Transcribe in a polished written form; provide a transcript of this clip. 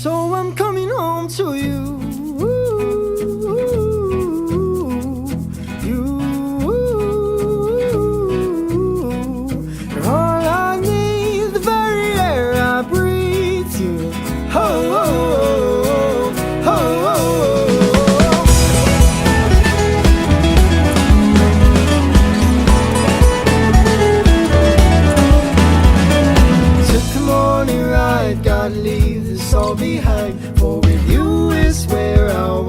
So I'm coming home to you. You're all I need, the very air I breathe. You. Oh, oh, oh, oh, oh. Took the morning ride, gotta leave this all behind. For with you is where I